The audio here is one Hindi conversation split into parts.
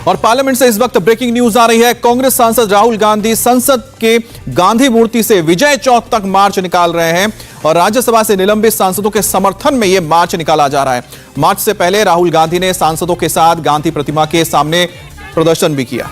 और पार्लियामेंट से इस वक्त ब्रेकिंग न्यूज आ रही है। कांग्रेस सांसद राहुल गांधी संसद के गांधी मूर्ति से विजय चौक तक मार्च निकाल रहे हैं और राज्यसभा से निलंबित सांसदों के समर्थन में यह मार्च निकाला जा रहा है। मार्च से पहले राहुल गांधी ने सांसदों के साथ गांधी प्रतिमा के सामने प्रदर्शन भी किया।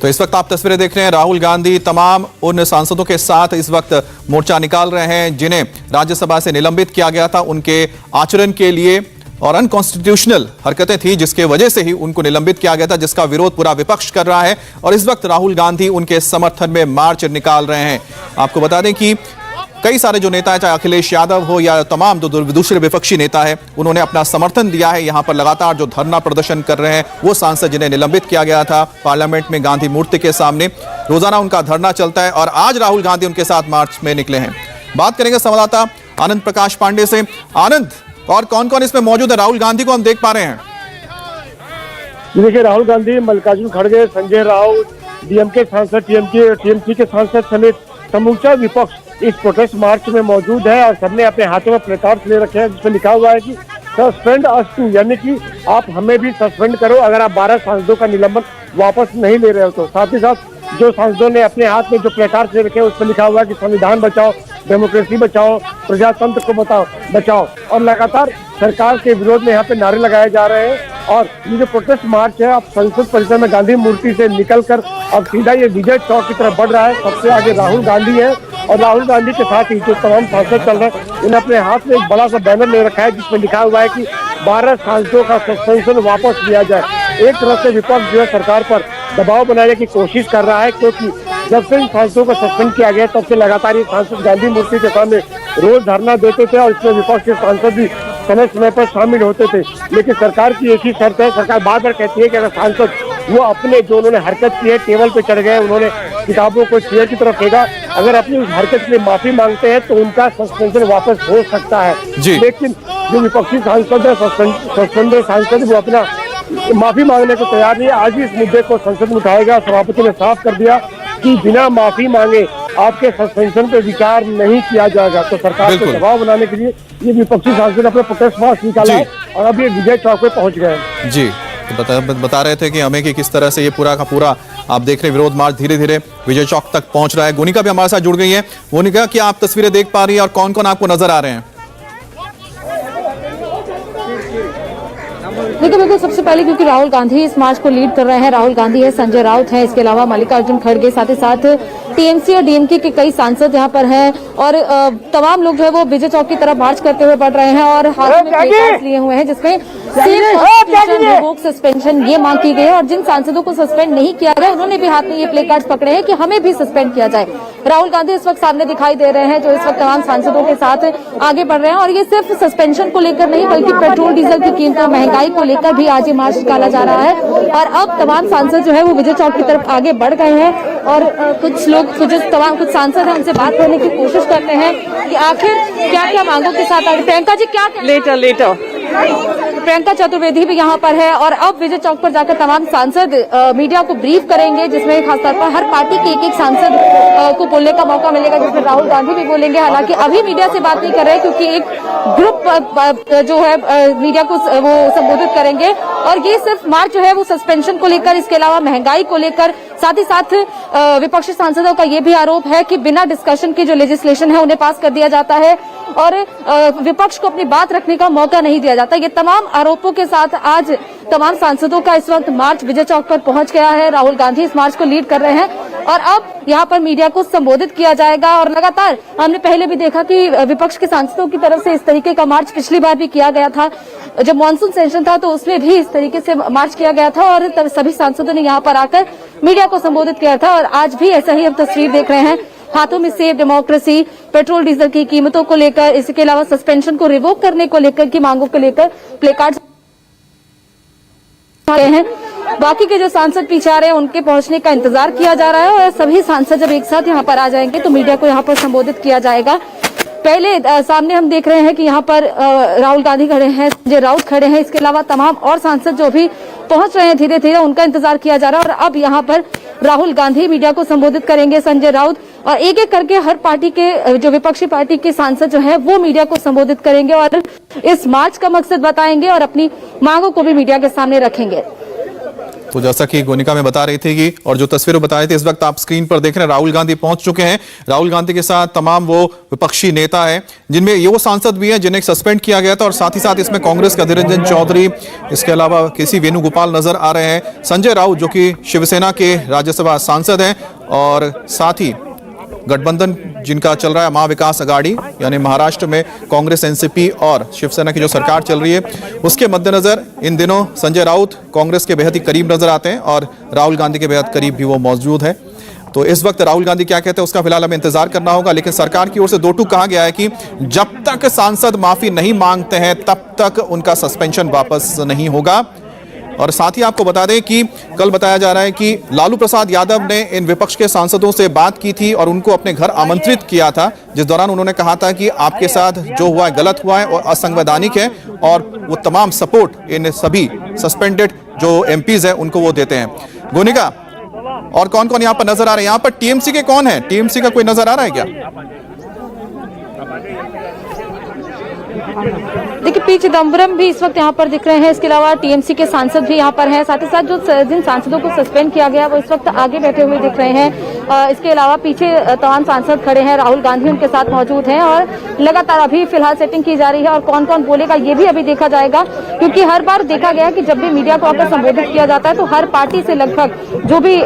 तो इस वक्त आप तस्वीरें देख रहे हैं, राहुल गांधी तमाम उन सांसदों के साथ इस वक्त मोर्चा निकाल रहे हैं जिन्हें राज्यसभा से निलंबित किया गया था उनके आचरण के लिए, और अनकॉन्स्टिट्यूशनल हरकतें थी जिसके वजह से ही उनको निलंबित किया गया था, जिसका विरोध पूरा विपक्ष कर रहा है। और इस वक्त राहुल गांधी उनके समर्थन में मार्च निकाल रहे हैं। आपको बता दें कि कई सारे जो नेता है, चाहे अखिलेश यादव हो या तमाम जो दूसरे विपक्षी नेता है, उन्होंने अपना समर्थन दिया है। यहां पर लगातार जो धरना प्रदर्शन कर रहे हैं वो सांसद जिन्हें निलंबित किया गया था पार्लियामेंट में गांधी मूर्ति के सामने, रोजाना उनका धरना चलता है और आज राहुल गांधी उनके साथ मार्च में निकले हैं। बात करेंगे संवाददाता आनंद प्रकाश पांडे से। आनंद, और कौन कौन इसमें मौजूद है? राहुल गांधी को हम देख पा रहे हैं। देखिए, राहुल गांधी, मल्लिकार्जुन खड़गे, संजय राउत, डीएमके सांसद, टीएमसी के सांसद समेत समूचा विपक्ष इस प्रोटेस्ट मार्च में मौजूद है और सबने अपने हाथों में प्लेकार्ड्स ले रखे हैं जिसमें लिखा हुआ है कि सस्पेंड अस टू, यानी कि आप हमें भी सस्पेंड करो अगर आप 12 सांसदों का निलंबन वापस नहीं ले रहे हो तो। साथ ही साथ जो सांसदों ने अपने हाथ में जो प्लेकार्ड्स ले रखे हैं उसमें लिखा हुआ है कि संविधान बचाओ, डेमोक्रेसी बचाओ, प्रजातंत्र को बचाओ। और लगातार सरकार के विरोध में यहाँ पे नारे लगाए जा रहे हैं। और ये जो प्रोटेस्ट मार्च है अब संसद परिसर में गांधी मूर्ति से निकलकर अब सीधा ये विजय चौक की तरफ बढ़ रहा है। सबसे आगे राहुल गांधी है और राहुल गांधी के साथ ही जो तमाम सांसद चल रहे हैं उन्हें अपने हाथ में एक बड़ा सा बैनर ले रखा है जिसमें लिखा हुआ है कि 12 सांसदों का सस्पेंशन वापस लिया जाए। एक तरफ से विपक्ष जो है सरकार पर दबाव बनाने की कोशिश कर रहा है, क्योंकि जब से इन सांसदों को सस्पेंड किया गया तब से लगातार ये सांसद गांधी मूर्ति के सामने रोज धरना देते थे और इसमें विपक्ष के सांसद भी समय समय पर शामिल होते थे। लेकिन सरकार की एक ही शर्त है, सरकार बार बार कहती है कि अगर सांसद वो अपने जो उन्होंने हरकत की है, टेबल पे चढ़ गए, उन्होंने किताबों को चेयर की तरफ फेंका, अगर अपनी उस हरकत के लिए माफी मांगते हैं तो उनका सस्पेंशन वापस हो सकता है। लेकिन जो विपक्षी सांसद है, सस्पेंडेड सांसद, वो अपना माफी मांगने को तैयार नहीं है। आज भी इस मुद्दे को संसद में उठाएगा। सभापति ने साफ कर दिया कि बिना माफी मांगे आपके सस्पेंशन पे विचार नहीं किया जाएगा। तो सरकार को दबाव बनाने के लिए ये विपक्षी सांसद अपने प्रोटेस्ट मार्च निकाला है और अब ये विजय चौक पे पहुंच गए हैं। जी, तो बता रहे थे कि हमें कि किस तरह से ये पूरा का पूरा आप देख रहे हैं विरोध मार्च धीरे धीरे विजय चौक तक पहुंच रहा है। गोनिका भी हमारे साथ जुड़ गई है। गोनिका, क्या आप तस्वीरें देख पा रही हैं और कौन कौन आपको नजर आ रहे हैं? देखिए, बिल्कुल सबसे पहले क्योंकि राहुल गांधी इस मार्च को लीड कर रहे हैं, राहुल गांधी है, संजय राउत है, इसके अलावा मल्लिकार्जुन खड़गे, साथ ही साथ टीएमसी और डीएमके के कई सांसद यहाँ पर हैं और तमाम लोग जो है वो विजय चौक की तरफ मार्च करते हुए बढ़ रहे हैं और हाथ में प्लेकार्ड्स लिए हुए हैं जिसमें रिवोक सस्पेंशन ये मांग की गई है। और जिन सांसदों को सस्पेंड नहीं किया गया उन्होंने भी हाथ में ये प्लेकार्ड्स पकड़े हैं कि हमें भी सस्पेंड किया जाए। राहुल गांधी इस वक्त सामने दिखाई दे रहे हैं जो इस वक्त तमाम सांसदों के साथ आगे बढ़ रहे हैं और ये सिर्फ सस्पेंशन को लेकर नहीं बल्कि पेट्रोल डीजल की कीमतों, महंगाई को लेकर भी आज ये मार्च निकाला जा रहा है। और अब तमाम सांसद जो है वो विजय चौक की तरफ आगे बढ़ गए हैं और कुछ लोग कुछ सांसद हैं उनसे बात करने की कोशिश करते हैं कि आखिर क्या क्या मांगों के साथ आगे। प्रियंका जी, क्या लेटर प्रियंका चतुर्वेदी भी यहाँ पर है और अब विजय चौक पर जाकर तमाम सांसद मीडिया को ब्रीफ करेंगे जिसमें खासतौर पर हर पार्टी के एक सांसद को बोलने का मौका मिलेगा, जिसमें राहुल गांधी भी बोलेंगे। हालांकि अभी मीडिया से बात नहीं कर रहे क्योंकि एक ग्रुप जो है मीडिया को वो संबोधित करेंगे और ये सिर्फ मार्च जो है वो सस्पेंशन को लेकर, इसके अलावा महंगाई को लेकर, साथ ही साथ विपक्षी सांसदों का ये भी आरोप है कि बिना डिस्कशन के जो लेजिस्लेशन है उन्हें पास कर दिया जाता है और विपक्ष को अपनी बात रखने का मौका नहीं दिया जाता। ये तमाम आरोपों के साथ आज तमाम सांसदों का इस वक्त मार्च विजय चौक पर पहुंच गया है। राहुल गांधी इस मार्च को लीड कर रहे हैं और अब यहाँ पर मीडिया को संबोधित किया जाएगा। और लगातार हमने पहले भी देखा कि विपक्ष के सांसदों की तरफ से इस तरीके का मार्च पिछली बार भी किया गया था, जब मानसून सेशन था तो उसमें भी इस तरीके से मार्च किया गया था और तब सभी सांसदों ने यहाँ पर आकर मीडिया को संबोधित किया था। और आज भी ऐसा ही हम तस्वीर देख रहे हैं, हाथों में सेव डेमोक्रेसी, पेट्रोल डीजल की कीमतों को लेकर, इसके अलावा सस्पेंशन को रिवोक करने को लेकर की मांगों को लेकर प्लेकार्ड्स हैं। बाकी के जो सांसद पीछे आ रहे हैं उनके पहुंचने का इंतजार किया जा रहा है और सभी सांसद जब एक साथ यहाँ पर आ जाएंगे तो मीडिया को यहाँ पर संबोधित किया जाएगा। पहले सामने हम देख रहे हैं कि यहाँ पर राहुल गांधी खड़े हैं, संजय राउत खड़े हैं, इसके अलावा तमाम और सांसद जो भी पहुंच रहे हैं धीरे धीरे, उनका इंतजार किया जा रहा है। और अब यहाँ पर राहुल गांधी मीडिया को संबोधित करेंगे, संजय राउत, और एक एक करके हर पार्टी के जो विपक्षी पार्टी के सांसद जो है वो मीडिया को संबोधित करेंगे और इस मार्च का मकसद बताएंगे और अपनी मांगों को भी मीडिया के सामने रखेंगे। तो जैसा कि गोनिका में बता रही थी कि और जो तस्वीरें बता रहे थे, इस वक्त आप स्क्रीन पर देख रहे हैं राहुल गांधी पहुंच चुके हैं। राहुल गांधी के साथ तमाम वो विपक्षी नेता हैं, जिनमें ये वो सांसद भी हैं जिन्हें सस्पेंड किया गया था, और साथ ही साथ इसमें कांग्रेस के अधीर रंजन चौधरी, इसके अलावा केसी वेणुगोपाल नजर आ रहे हैं, संजय राउत जो कि शिवसेना के राज्यसभा सांसद हैं, और साथ ही गठबंधन जिनका चल रहा है महाविकास अघाड़ी, यानी महाराष्ट्र में कांग्रेस, एनसीपी और शिवसेना की जो सरकार चल रही है, उसके मद्देनजर इन दिनों संजय राउत कांग्रेस के बेहद ही करीब नजर आते हैं और राहुल गांधी के बेहद करीब भी वो मौजूद है। तो इस वक्त राहुल गांधी क्या कहते हैं उसका फिलहाल हमें इंतजार करना होगा, लेकिन सरकार की ओर से दो टूक कहा गया है कि जब तक सांसद माफी नहीं मांगते हैं तब तक उनका सस्पेंशन वापस नहीं होगा। और साथ ही आपको बता दें कि कल बताया जा रहा है कि लालू प्रसाद यादव ने इन विपक्ष के सांसदों से बात की थी और उनको अपने घर आमंत्रित किया था, जिस दौरान उन्होंने कहा था कि आपके साथ जो हुआ है गलत हुआ है और असंवैधानिक है, और वो तमाम सपोर्ट इन सभी सस्पेंडेड जो एमपीज हैं उनको वो देते हैं। गोनिका, और कौन कौन यहाँ पर नजर आ रहे हैं? यहाँ पर टीएमसी के कौन है? टीएमसी का कोई नजर आ रहा है क्या? देखिए, पी चिदम्बरम भी इस वक्त यहाँ पर दिख रहे हैं, इसके अलावा टीएमसी के सांसद भी यहाँ पर हैं, साथ ही साथ जो जिन सांसदों को सस्पेंड किया गया वो इस वक्त आगे बैठे हुए दिख रहे हैं। इसके अलावा पीछे तमाम सांसद खड़े हैं, राहुल गांधी उनके साथ मौजूद हैं और लगातार अभी फिलहाल सेटिंग की जा रही है। और कौन कौन बोलेगा ये भी अभी देखा जाएगा, क्योंकि हर बार देखा गया कि जब भी मीडिया को आकर संबोधित किया जाता है तो हर पार्टी से लगभग जो भी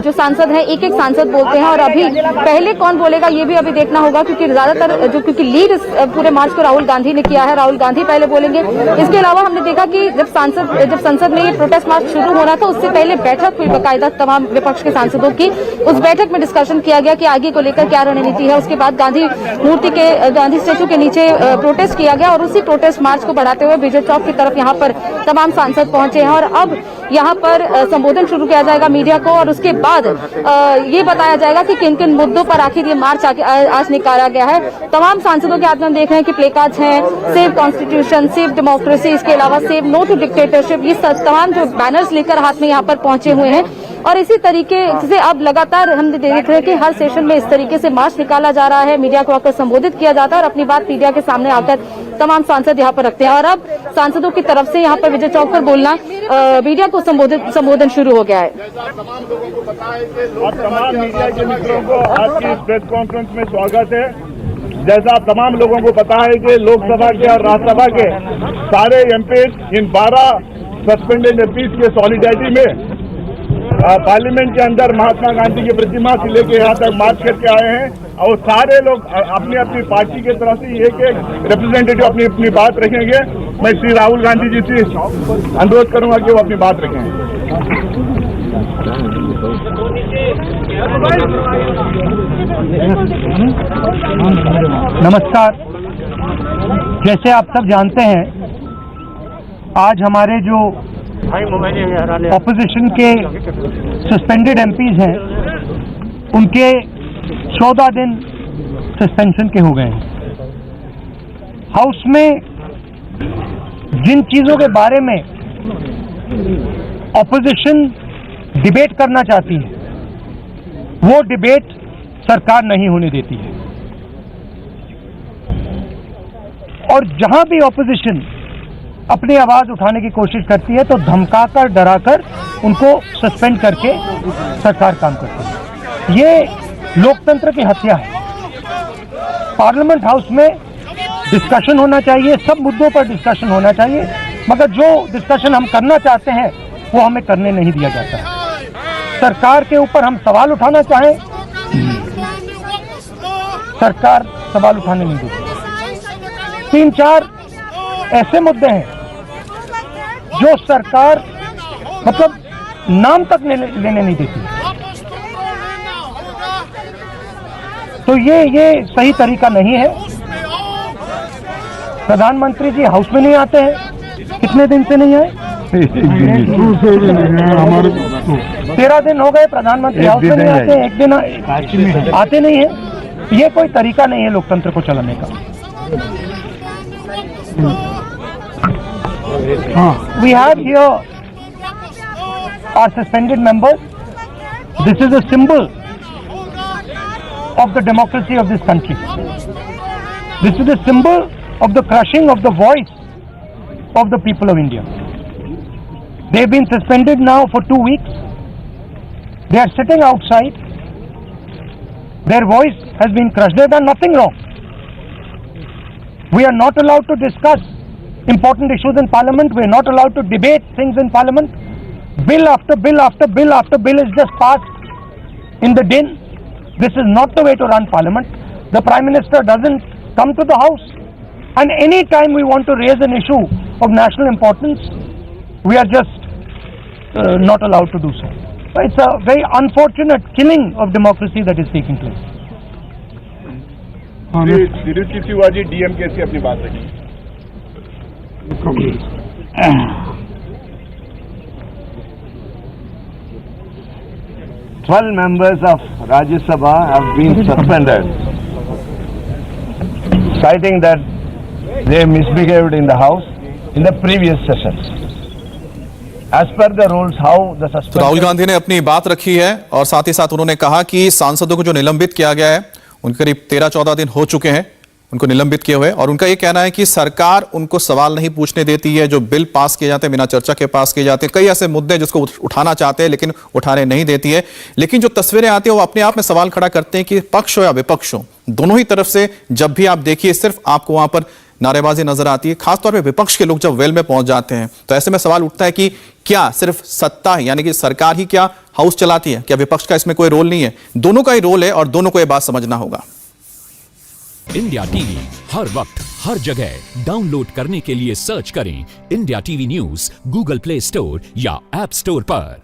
जो सांसद हैं एक एक सांसद बोलते हैं, और अभी पहले कौन बोलेगा ये भी अभी देखना होगा, क्योंकि ज्यादातर क्योंकि लीड पूरे मार्च को राहुल गांधी ने किया है, राहुल गांधी पहले बोलेंगे। इसके अलावा हमने देखा कि जब संसद में ये प्रोटेस्ट मार्च शुरू होना था उससे पहले बैठक हुई बाकायदा तमाम विपक्ष के सांसदों की। उस बैठक में डिस्कशन किया गया कि आगे को लेकर क्या रणनीति है। उसके बाद गांधी स्टैचू के नीचे प्रोटेस्ट किया गया और उसी प्रोटेस्ट मार्च को बढ़ाते हुए विजय चौक की तरफ यहाँ पर तमाम सांसद पहुंचे हैं। और अब यहाँ पर संबोधन शुरू किया जाएगा मीडिया को, और उसके बाद ये बताया जाएगा कि किन किन मुद्दों पर आखिर ये मार्च आज निकाला गया है। तमाम सांसदों के हाथ में हम देख रहे हैं कि प्ले कार्ड्स हैं, सेव कॉन्स्टिट्यूशन, सेव डेमोक्रेसी, इसके अलावा सेव नो टू डिक्टेटरशिप, ये तमाम जो बैनर्स लेकर हाथ में यहाँ पर पहुंचे हुए हैं। और इसी तरीके से अब लगातार हम देख रहे हैं कि हर सेशन में इस तरीके से मार्च निकाला जा रहा है, मीडिया को आकर संबोधित किया जाता है और अपनी बात मीडिया के सामने आकर तमाम सांसद यहाँ पर रखते हैं। और अब सांसदों की तरफ से यहाँ पर विजय चौक पर बोलना मीडिया को संबोधन शुरू हो गया है। तमाम लोगों को पता है कि तमाम मीडिया के मित्रों को आज की प्रेस कॉन्फ्रेंस में स्वागत है। जैसा तमाम लोगों को पता है कि लोकसभा के और राज्यसभा के सारे एमपी इन 12 सस्पेंडेड एमपीज के सॉलिडेरिटी में पार्लियामेंट के अंदर महात्मा गांधी की प्रतिमा से लेके यहाँ तक मार्च करके आए हैं, और सारे लोग अपनी अपनी पार्टी की तरफ से एक एक रिप्रेजेंटेटिव अपनी अपनी बात रखेंगे। मैं श्री राहुल गांधी जी से अनुरोध करूंगा कि वो अपनी बात रखें। नमस्कार। जैसे आप सब जानते हैं, आज हमारे जो ऑपोजिशन के सस्पेंडेड एमपीज हैं उनके 14 दिन सस्पेंशन के हो गए हैं। हाउस में जिन चीज़ों के बारे में ऑपोजिशन डिबेट करना चाहती है वो डिबेट सरकार नहीं होने देती है, और जहां भी ऑपोजिशन अपनी आवाज उठाने की कोशिश करती है तो धमकाकर डराकर उनको सस्पेंड करके सरकार काम करती है। ये लोकतंत्र की हत्या है। पार्लियामेंट हाउस में डिस्कशन होना चाहिए, सब मुद्दों पर डिस्कशन होना चाहिए, मगर जो डिस्कशन हम करना चाहते हैं वो हमें करने नहीं दिया जाता है। सरकार के ऊपर हम सवाल उठाना चाहें, सरकार सवाल उठाने नहीं देती। 3-4 ऐसे मुद्दे हैं जो सरकार मतलब नाम तक लेने नहीं देती, तो ये सही तरीका नहीं है। प्रधानमंत्री जी हाउस में नहीं आते हैं, कितने दिन से नहीं आए? 13 दिन हो गए प्रधानमंत्री हाउस में नहीं आते हैं, एक दिन आते नहीं है। ये कोई तरीका नहीं है लोकतंत्र को चलाने का। We have here our suspended members. This is a symbol of the democracy of this country. This is a symbol of the crushing of the voice of the people of India. They've been suspended now for 2 weeks. They are sitting outside. Their voice has been crushed. They've done nothing wrong. We are not allowed to discuss important issues in Parliament. We are not allowed to debate things in Parliament. Bill after bill after bill after bill is just passed in the din. This is not the way to run Parliament. The Prime Minister doesn't come to the House. And any time we want to raise an issue of national importance, we are just not allowed to do so. It's a very unfortunate killing of democracy that is taking place. Tiruchi Shivaji DMK से अपनी बात रखी। 12 members of Rajya Sabha have been suspended, citing that they misbehaved in the House in the previous sessions. As per the rules, how the तो suspension... राहुल गांधी ने अपनी बात रखी है और साथ ही साथ उन्होंने कहा कि सांसदों को जो निलंबित किया गया है, उनके करीब 13-14 दिन हो चुके हैं उनको निलंबित किए हुए, और उनका ये कहना है कि सरकार उनको सवाल नहीं पूछने देती है। जो बिल पास किए जाते हैं बिना चर्चा के पास किए जाते हैं, कई ऐसे मुद्दे जिसको उठाना चाहते हैं लेकिन उठाने नहीं देती है। लेकिन जो तस्वीरें आती है वो अपने आप में सवाल खड़ा करते हैं कि पक्ष हो या विपक्ष हो, दोनों ही तरफ से जब भी आप देखिए सिर्फ आपको वहां पर नारेबाजी नजर आती है। खासतौर पर विपक्ष के लोग जब वेल में पहुंच जाते हैं तो ऐसे में सवाल उठता है कि क्या सिर्फ सत्ता यानी कि सरकार ही क्या हाउस चलाती है, क्या विपक्ष का इसमें कोई रोल नहीं है? दोनों का ही रोल है और दोनों को यह बात समझना होगा। इंडिया टीवी हर वक्त हर जगह डाउनलोड करने के लिए सर्च करें India TV news Google play store या ऐप स्टोर पर।